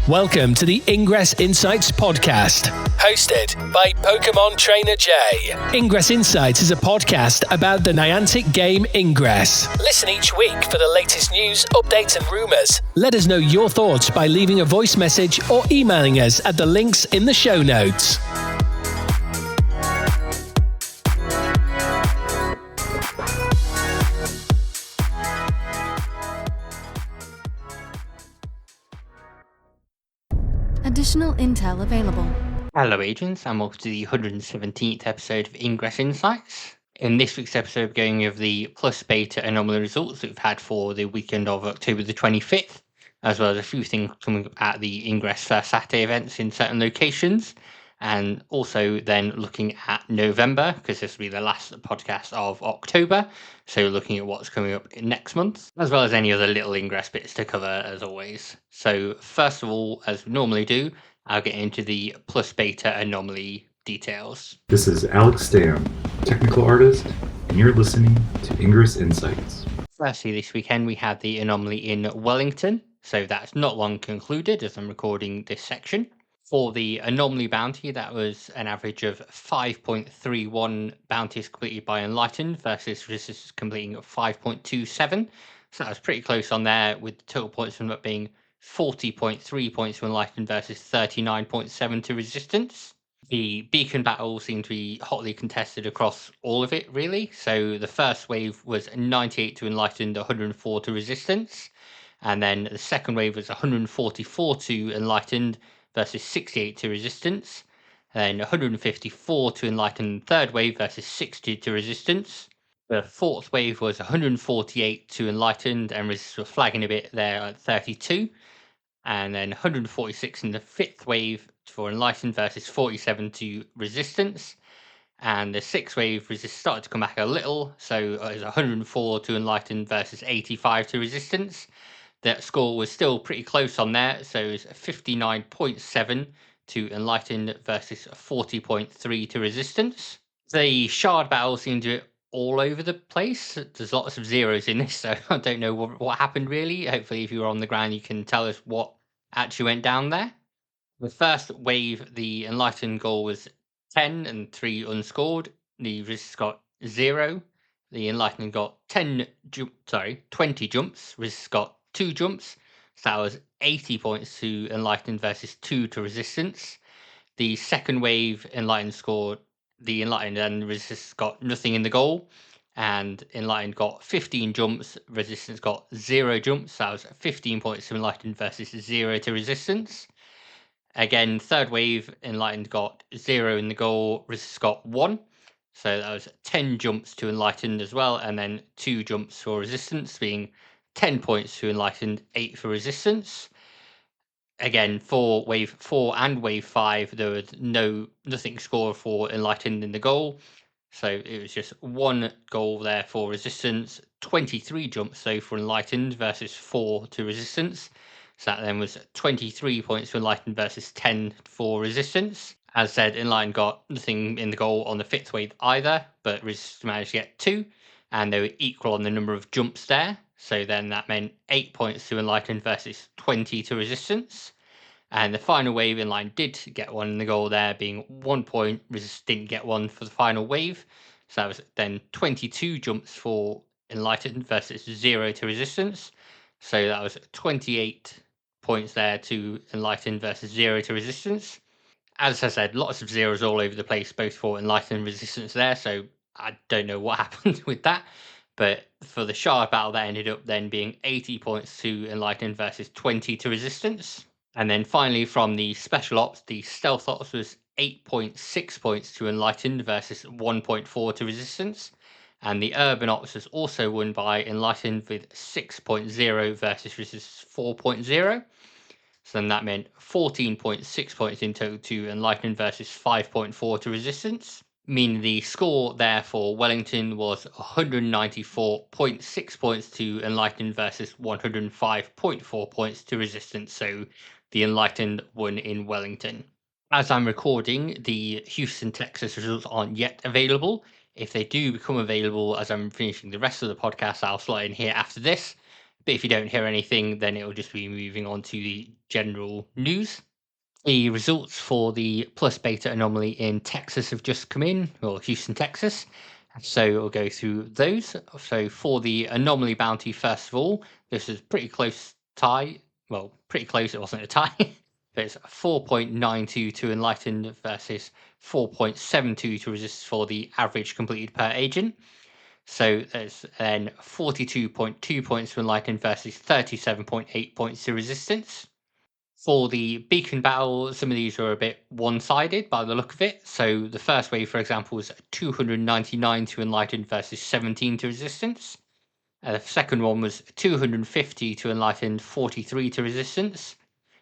Welcome to the Ingress Insights podcast, hosted by PkmnTrainerJ. Ingress Insights is a podcast about the Niantic game Ingress. Listen each week for the latest news, updates and rumours. Let us know your thoughts by leaving a voice message or emailing us at the links in the show notes. Additional intel available. Hello agents and welcome to the 117th episode of Ingress Insights. In this week's episode we're going over the plus beta anomaly results that we've had for the weekend of October the 25th, as well as a few things coming up at the Ingress First Saturday events in certain locations, and also then looking at November, because this will be the last podcast of October, so looking at what's coming up next month, as well as any other little Ingress bits to cover as always. So first of all, as we normally do, I'll get into the plus beta anomaly details. This is Alex Stam, technical artist, and you're listening to Ingress Insights. Firstly, this weekend we had the anomaly in Wellington, so that's not long concluded as I'm recording this section. For the anomaly bounty, that was an average of 5.31 bounties completed by Enlightened versus resistance completing at 5.27. So that was pretty close on there, with the total points from that being 40.3 points to Enlightened versus 39.7 to Resistance. The beacon battle seemed to be hotly contested across all of it, really. So the first wave was 98 to Enlightened, 104 to Resistance. And then the second wave was 144 to Enlightened versus 68 to Resistance. Then 154 to Enlightened third wave versus 60 to Resistance. The fourth wave was 148 to Enlightened, and Resistance were flagging a bit there at 32. And then 146 in the fifth wave for Enlightened versus 47 to Resistance. And the sixth wave, Resistance started to come back a little, so it was 104 to Enlightened versus 85 to Resistance. That score was still pretty close on there, so it was 59.7 to Enlightened versus 40.3 to Resistance. The shard battle seemed to be all over the place. There's lots of zeros in this, so I don't know what happened really. Hopefully if you were on the ground you can tell us what actually went down there. The first wave, the Enlightened goal was 10 and 3 unscored. The Resistance got 0. The Enlightened got 20 jumps. Resistance got 2 jumps. So that was 80 points to Enlightened versus 2 to Resistance. The second wave, Enlightened scored. The Enlightened and Resistance got nothing in the goal. And Enlightened got 15 jumps. Resistance got 0 jumps. So that was 15 points to Enlightened versus 0 to Resistance. Again, third wave, Enlightened got 0 in the goal. Resistance got 1. So that was 10 jumps to Enlightened as well. And then 2 jumps for Resistance, being 10 points to Enlightened, 8 for Resistance. Again, for wave 4 and wave 5, there was nothing scored for Enlightened in the goal. So it was just 1 goal there for Resistance, 23 jumps though for Enlightened versus 4 to Resistance. So that then was 23 points for Enlightened versus 10 for Resistance. As said, Enlightened got nothing in the goal on the 5th wave either, but Resistance managed to get 2, and they were equal on the number of jumps there. So then that meant 8 points to Enlightened versus 20 to Resistance. And the final wave, Enlightened did get 1 in the goal there, being 1 point. Resistance didn't get 1 for the final wave. So that was then 22 jumps for Enlightened versus 0 to Resistance. So that was 28 points there to Enlightened versus 0 to Resistance. As I said, lots of zeros all over the place, both for Enlightened and Resistance there. So I don't know what happened with that. But for the shard battle, that ended up then being 80 points to Enlightened versus 20 to Resistance. And then finally, from the Special Ops, the Stealth Ops was 8.6 points to Enlightened versus 1.4 to Resistance. And the Urban Ops was also won by Enlightened with 6.0 versus Resistance 4.0. So then that meant 14.6 points in total to Enlightened versus 5.4 to Resistance. Meaning the score there for Wellington was 194.6 points to Enlightened versus 105.4 points to Resistance. So the Enlightened won in Wellington. As I'm recording, the Houston, Texas results aren't yet available. If they do become available as I'm finishing the rest of the podcast, I'll slot in here after this. But if you don't hear anything, then it'll just be moving on to the general news. The results for the plus beta anomaly in Texas have just come in, or Houston, Texas. So we'll go through those. So for the anomaly bounty, first of all, this is pretty close tie. Well, pretty close. It wasn't a tie. But it's 4.92 to Enlightened versus 4.72 to resist for the average completed per agent. So there's then 42.2 points to Enlightened versus 37.8 points to Resistance. For the beacon battle, some of these are a bit one-sided by the look of it. So the first wave, for example, was 299 to Enlightened versus 17 to Resistance. The second one was 250 to Enlightened, 43 to Resistance.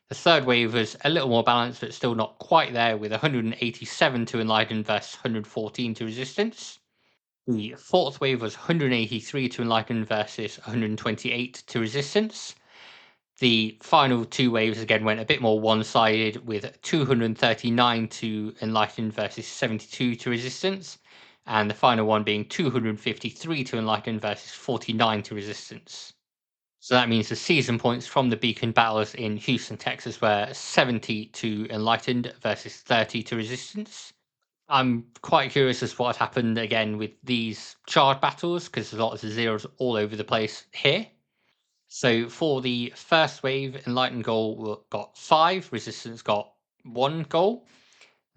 The third wave was a little more balanced, but still not quite there, with 187 to Enlightened versus 114 to Resistance. The fourth wave was 183 to Enlightened versus 128 to Resistance. The final two waves again went a bit more one-sided, with 239 to Enlightened versus 72 to Resistance, and the final one being 253 to Enlightened versus 49 to Resistance. So that means the season points from the beacon battles in Houston, Texas were 70 to Enlightened versus 30 to Resistance. I'm quite curious as to what happened again with these charge battles, because there's lots of zeros all over the place here. So for the first wave, Enlightened goal got 5, Resistance got 1 goal.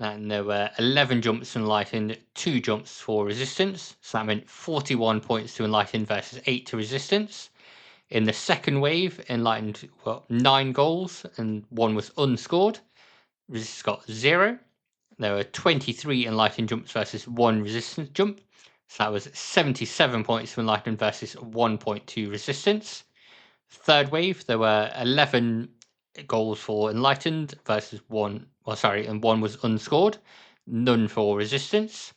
And there were 11 jumps to Enlightened, 2 jumps for Resistance. So that meant 41 points to Enlightened versus 8 to Resistance. In the second wave, Enlightened got 9 goals and 1 was unscored. Resistance got 0. There were 23 Enlightened jumps versus 1 Resistance jump. So that was 77 points to Enlightened versus 1 point to Resistance. Third wave, there were 11 goals for Enlightened versus 1. And 1 was unscored. None for Resistance.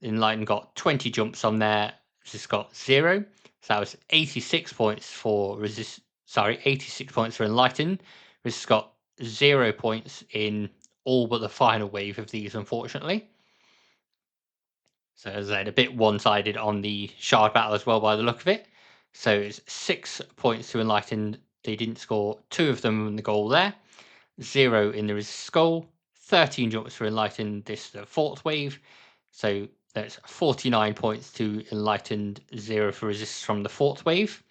Enlightened got 20 jumps on there. Resistance got 0. So that was 86 points for 86 points for Enlightened. Resistance got 0 points in all but the final wave of these, unfortunately. So as I said, a bit one-sided on the shard battle as well by the look of it. So it's 6 points to Enlightened. They didn't score 2 of them in the goal there. 0 in the Resist goal. 13 jumps for Enlightened. This is the fourth wave. So that's 49 points to Enlightened, 0 for Resist from the fourth wave.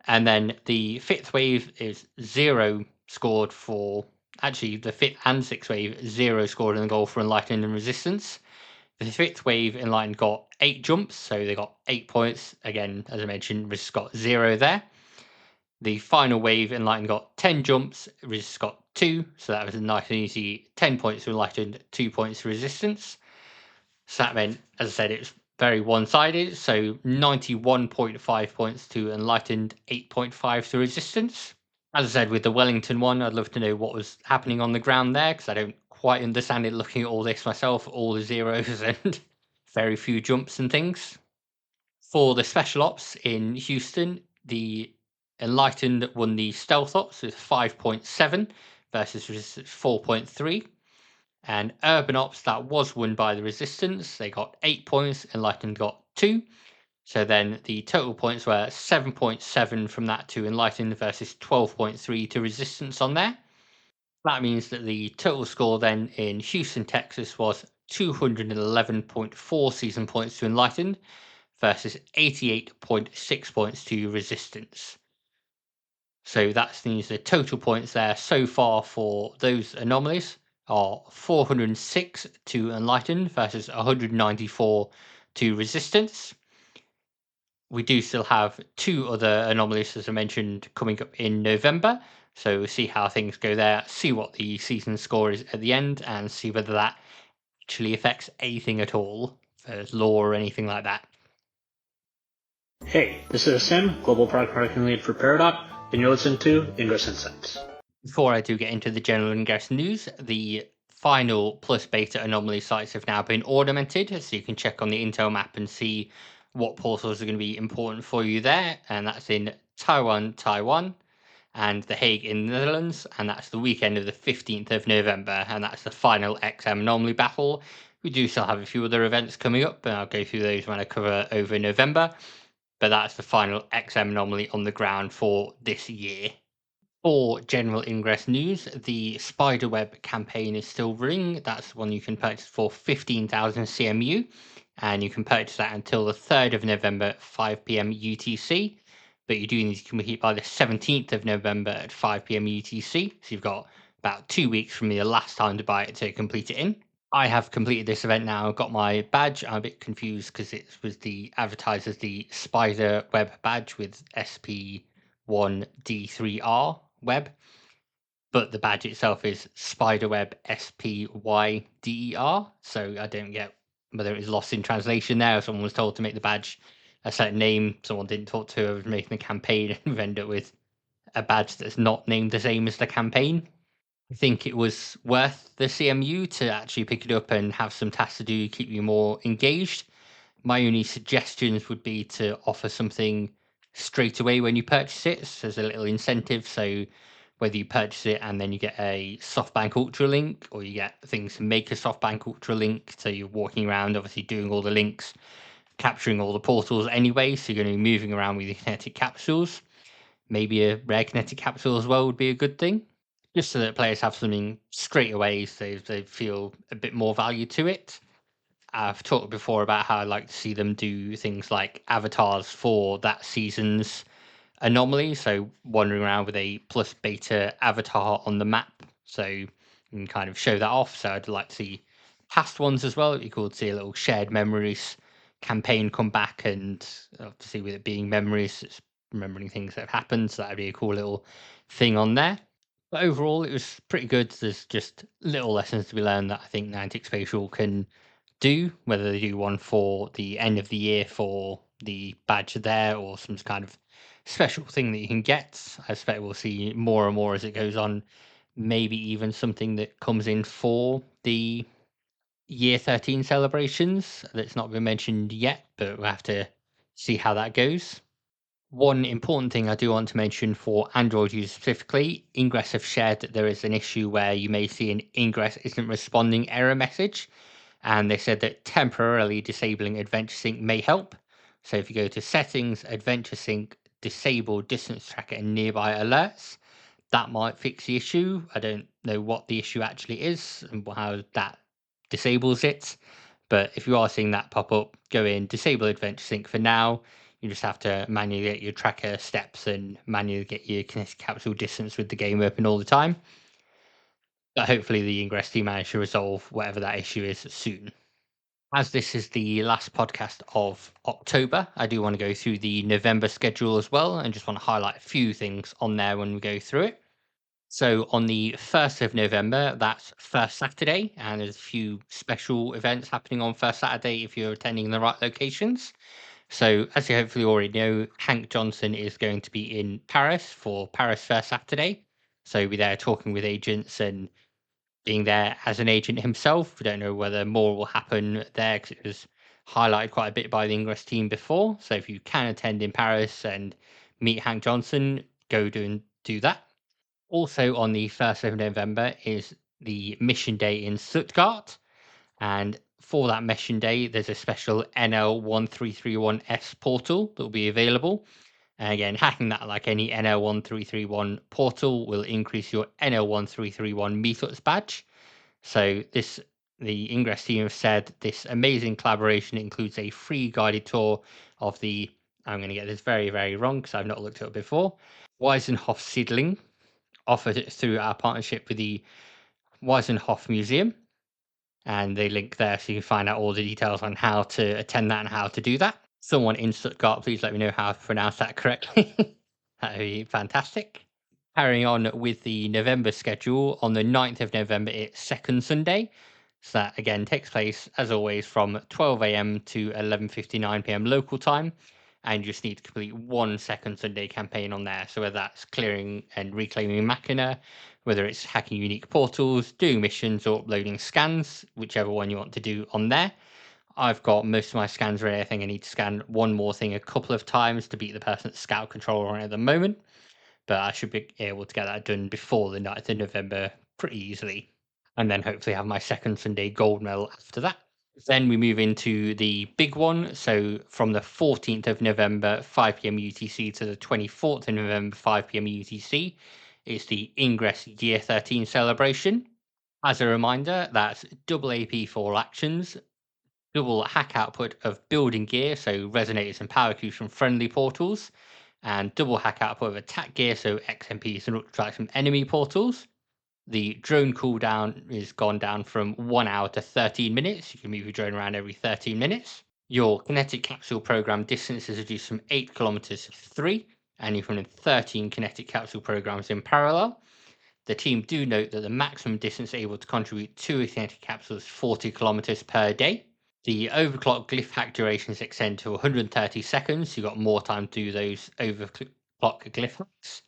And then the fifth wave is 0 scored for... Actually, the fifth and sixth wave, 0 scored in the goal for Enlightened and Resistance. The fifth wave, Enlightened got 8 jumps, so they got 8 points. Again, as I mentioned, Resist got 0 there. The final wave, Enlightened got 10 jumps, Resist got 2, so that was a nice and easy 10 points to Enlightened, 2 points to Resistance. So that meant, as I said, it was very one-sided, so 91.5 points to Enlightened, 8.5 to Resistance. As I said, with the Wellington one, I'd love to know what was happening on the ground there, because I don't quite understand it looking at all this myself, all the zeros and very few jumps and things. For the Special Ops in Houston, the Enlightened won the Stealth Ops with 5.7 versus Resistance 4.3. And Urban Ops, that was won by the Resistance. They got 8 points, Enlightened got 2. So then the total points were 7.7 from that to Enlightened versus 12.3 to Resistance on there. That means that the total score then in Houston, Texas was 211.4 season points to Enlightened versus 88.6 points to Resistance. So that means the total points there so far for those anomalies are 406 to Enlightened versus 194 to Resistance. We do still have 2 other anomalies, as I mentioned, coming up in November. So we'll see how things go there, see what the season score is at the end, and see whether that actually affects anything at all for lore or anything like that. Hey, this is Sim, Global Product Marketing Lead for Peridot, and you're listening to Ingress Insights. Before I do get into the general Ingress news, the final plus beta anomaly sites have now been ornamented, so you can check on the Intel map and see what portals are going to be important for you there, and that's in Taiwan, and The Hague in the Netherlands, and that's the weekend of the 15th of November, and that's the final XM anomaly battle. We do still have a few other events coming up, and I'll go through those when I cover over November. but that's the final XM anomaly on the ground for this year. For general Ingress news, the Spiderweb campaign is still running. That's one you can purchase for 15,000 CMU, and you can purchase that until the 3rd of November at 5 p.m. UTC. But you do need to complete by the 17th of November at 5 p.m. UTC. So you've got about 2 weeks from the last time to buy it to complete it in. I have completed this event now, got my badge. I'm a bit confused because it was advertised as the Spider Web badge with SP1D3R web, but the badge itself is Spiderweb SPYDER. So I don't get whether it was lost in translation there, or someone was told to make the badge a certain name, someone didn't talk to who was making the campaign, and we've ended up with a badge that's not named the same as the campaign. I think it was worth the CMU to actually pick it up and have some tasks to do, keep you more engaged. My only suggestions would be to offer something straight away when you purchase it. So there's a little incentive. So whether you purchase it and then you get a SoftBank Ultra link, or you get things to make a SoftBank Ultra link. So you're walking around, obviously doing all the links, capturing all the portals anyway. So you're going to be moving around with your kinetic capsules. Maybe a rare kinetic capsule as well would be a good thing, just so that players have something straight away, so they feel a bit more value to it. I've talked before about how I'd like to see them do things like avatars for that season's anomaly. So wandering around with a plus beta avatar on the map. So you can kind of show that off. So I'd like to see past ones as well. It'd be cool to see a little shared memories campaign come back, and obviously with it being memories, it's remembering things that have happened. So that'd be a cool little thing on there. But overall, it was pretty good. There's just little lessons to be learned that I think Niantic Spatial can do, whether they do one for the end of the year for the badge there, or some kind of special thing that you can get. I expect we'll see more and more as it goes on. Maybe even something that comes in for the year 13 celebrations that's not been mentioned yet, but we'll have to see how that goes. One important thing I do want to mention for Android users specifically, Ingress have shared that there is an issue where you may see an Ingress isn't responding error message. And they said that temporarily disabling Adventure Sync may help. So if you go to Settings, Adventure Sync, Disable Distance Tracker and Nearby Alerts, that might fix the issue. I don't know what the issue actually is and how that disables it. But if you are seeing that pop up, go in, disable Adventure Sync for now. You just have to manually get your tracker steps and manually get your kinetic capsule distance with the game open all the time. But hopefully the Ingress team manage to resolve whatever that issue is soon. As this is the last podcast of October, I do want to go through the November schedule as well, and just want to highlight a few things on there when we go through it. So on the 1st of November, that's first Saturday, and there's a few special events happening on first Saturday if you're attending the right locations. So as you hopefully already know, Hank Johnson is going to be in Paris for Paris First Saturday. So he'll be there talking with agents and being there as an agent himself. We don't know whether more will happen there because it was highlighted quite a bit by the Ingress team before. So if you can attend in Paris and meet Hank Johnson, go do that. Also on the 1st of November is the mission day in Stuttgart. And for that mission day, there's a special NL-1331S portal that will be available. And again, hacking that like any NL-1331 portal will increase your NL-1331 meetups badge. So the Ingress team have said this amazing collaboration includes a free guided tour of the, I'm going to get this very, very wrong because I've not looked at it before, Weisenhof Siedling, offered through our partnership with the Weisenhof Museum. And they link there so you can find out all the details on how to attend that and how to do that. Someone in Stuttgart, please let me know how to pronounce that correctly. That would be fantastic. Carrying on with the November schedule, on the 9th of November, it's Second Sunday. So that again takes place, as always, from 12 a.m. to 11:59 p.m. local time. And you just need to complete one Second Sunday campaign on there. So whether that's clearing and reclaiming Machina, whether it's hacking unique portals, doing missions, or uploading scans, whichever one you want to do on there. I've got most of my scans ready. I think I need to scan one more thing a couple of times to beat the person that's scout controller on at the moment. But I should be able to get that done before the 9th of November pretty easily. And then hopefully have my second Sunday gold medal after that. Then we move into the big one. So from the 14th of November, 5 p.m. UTC to the 24th of November, 5 p.m. UTC, is the Ingress Year 13 celebration. As a reminder, that's double AP for all actions, double hack output of building gear, so resonators and power cubes from friendly portals, and double hack output of attack gear, so XMPs and ultratracks from enemy portals. The drone cooldown is gone down from 1 hour to 13 minutes. You can move your drone around every 13 minutes. Your kinetic capsule program distance is reduced from 8 kilometers to 3, and you can run 13 kinetic capsule programs in parallel. The team do note that the maximum distance able to contribute to a kinetic capsule is 40 kilometers per day. The overclock glyph hack durations extend to 130 seconds. You've got more time to do those overclock glyph hacks.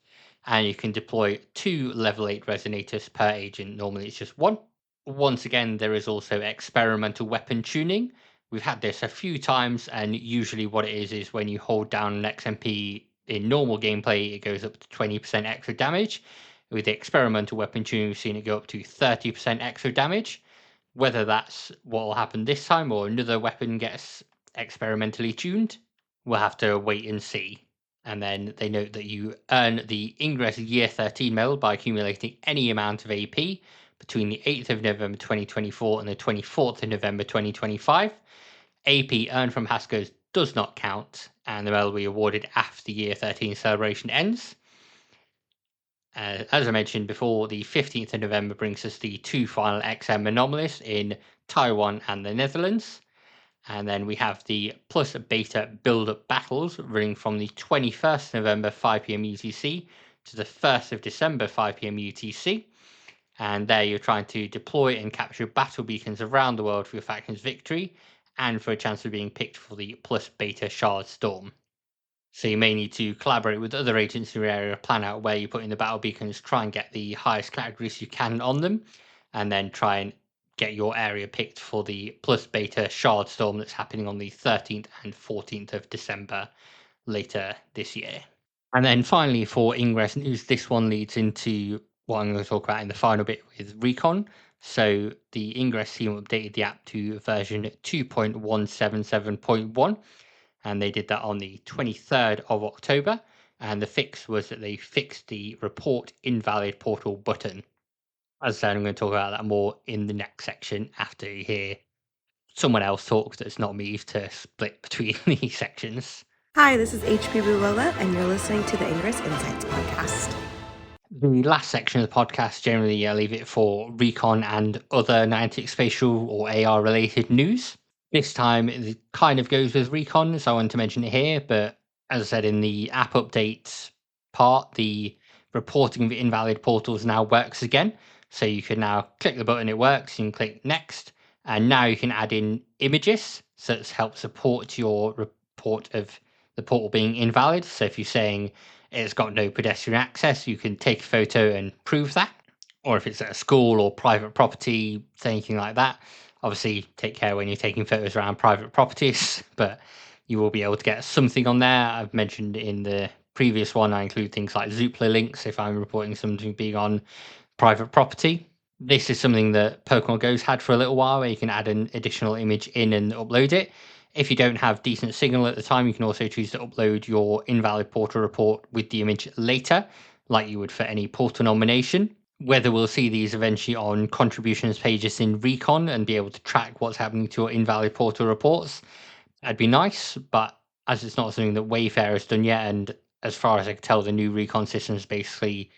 And you can deploy 2 level 8 resonators per agent. Normally it's just 1. Once again, there is also experimental weapon tuning. We've had this a few times, and usually what it is when you hold down an XMP in normal gameplay, it goes up to 20% extra damage. With the experimental weapon tuning, we've seen it go up to 30% extra damage. Whether that's what will happen this time or another weapon gets experimentally tuned, we'll have to wait and see. And then they note that you earn the Ingress Year 13 medal by accumulating any amount of AP between the 8th of November 2024 and the 24th of November 2025. AP earned from Hascos does not count, and the medal will be awarded after the Year 13 celebration ends. As I mentioned before, the 15th of November brings us the 2 final XM anomalies in Taiwan and the Netherlands. And then we have the plus beta build-up battles running from the 21st November 5 p.m. UTC to the 1st of December 5 p.m. UTC. And there you're trying to deploy and capture battle beacons around the world for your faction's victory and for a chance of being picked for the plus beta shard storm. So you may need to collaborate with other agents in your area, plan out where you put in the battle beacons, try and get the highest categories you can on them, and then try and get your area picked for the plus beta shard storm that's happening on the 13th and 14th of December later this year. And then finally for Ingress news, this one leads into what I'm going to talk about in the final bit with Recon. So the Ingress team updated the app to version 2.177.1, and they did that on the 23rd of October. And the fix was that they fixed the report invalid portal button. As I said, I'm going to talk about that more in the next section after you hear someone else talk that's not me to split between these sections. Hi, this is HP Bulola, and you're listening to the Ingress Insights podcast. The last section of the podcast, generally I leave it for Recon and other Niantic Spatial or AR related news. This time it kind of goes with Recon, so I wanted to mention it here, but as I said in the app updates part, the reporting of invalid portals now works again. So you can now click the button, it works, you can click next, and now you can add in images, so it's help support your report of the portal being invalid. So if you're saying it's got no pedestrian access, you can take a photo and prove that. Or if it's at a school or private property, anything like that. Obviously, take care when you're taking photos around private properties, but you will be able to get something on there. I've mentioned in the previous one, I include things like Zoopla links if I'm reporting something being on private property. This is something that Pokemon Go's had for a little while, where you can add an additional image in and upload it. If you don't have decent signal at the time, you can also choose to upload your invalid portal report with the image later, like you would for any portal nomination. Whether we'll see these eventually on contributions pages in Recon and be able to track what's happening to your invalid portal reports, that'd be nice, but as it's not something that Wayfair has done yet, and as far as I can tell, the new Recon system is basically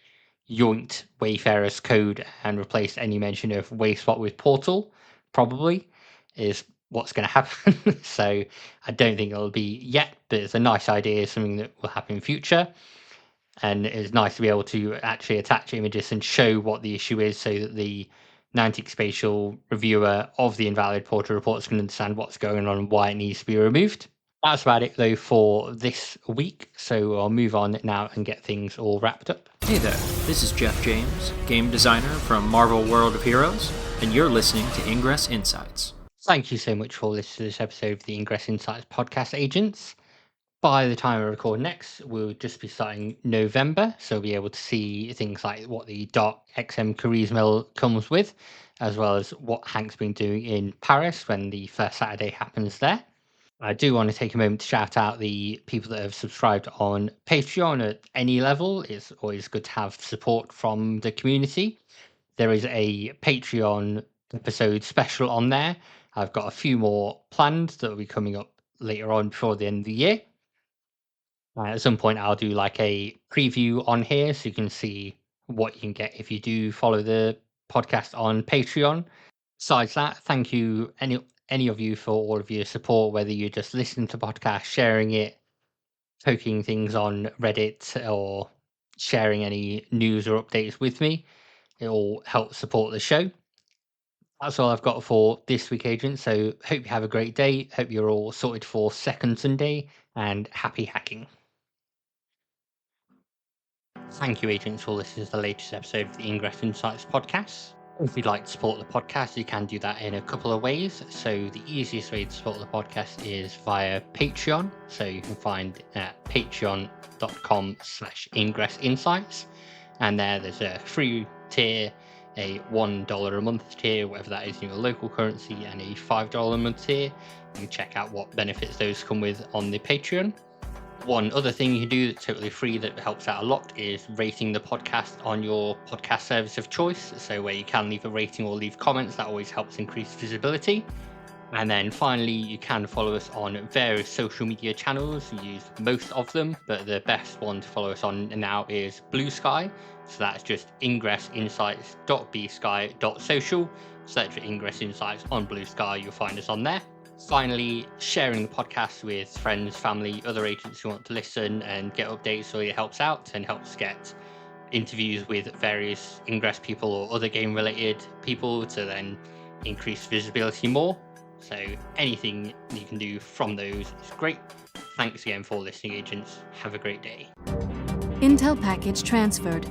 yoinked Wayfarer's code and replaced any mention of WaySpot with Portal, probably, is what's going to happen. So I don't think it'll be yet, but it's a nice idea, something that will happen in future. And it's nice to be able to actually attach images and show what the issue is so that the Niantic Spatial reviewer of the invalid portal reports can understand what's going on and why it needs to be removed. That's about it, though, for this week. So I'll move on now and get things all wrapped up. Hey there, this is Jeff James, game designer from Marvel World of Heroes, and you're listening to Ingress Insights. Thank you so much for listening to this episode of the Ingress Insights podcast, agents. By the time I record next, we'll just be starting November, so we'll be able to see things like what the Dark XM Charisma comes with, as well as what Hank's been doing in Paris when the first Saturday happens there. I do want to take a moment to shout out the people that have subscribed on Patreon at any level. It's always good to have support from the community. There is a Patreon episode special on there. I've got a few more planned that will be coming up later on before the end of the year. At some point, I'll do like a preview on here so you can see what you can get if you do follow the podcast on Patreon. Besides that, thank you any of you for all of your support, whether you're just listening to podcasts, sharing it, poking things on Reddit, or sharing any news or updates with me. It all helps support the show. That's all I've got for this week, agents. So hope you have a great day. Hope you're all sorted for Second Sunday, and happy hacking. Thank you, agents, for listening to the latest episode of the Ingress Insights podcast. If you'd like to support the podcast, you can do that in a couple of ways. So the easiest way to support the podcast is via Patreon. So you can find at patreon.com/Ingress Insights. And there's a free tier, a $1 a month tier, whatever that is in your local currency, and a $5 a month tier. You can check out what benefits those come with on the Patreon. One other thing you can do that's totally free that helps out a lot is rating the podcast on your podcast service of choice. So where you can leave a rating or leave comments, that always helps increase visibility. And then finally, you can follow us on various social media channels. We use most of them, but the best one to follow us on now is Blue Sky. So that's just ingressinsights.bsky.social. Search for Ingress Insights on Blue Sky, you'll find us on there. Finally, sharing the podcast with friends, family, other agents who want to listen and get updates, so it helps out and helps get interviews with various Ingress people or other game related people to then increase visibility more. So anything you can do from those is great. Thanks again for listening, agents. Have a great day. Intel package transferred.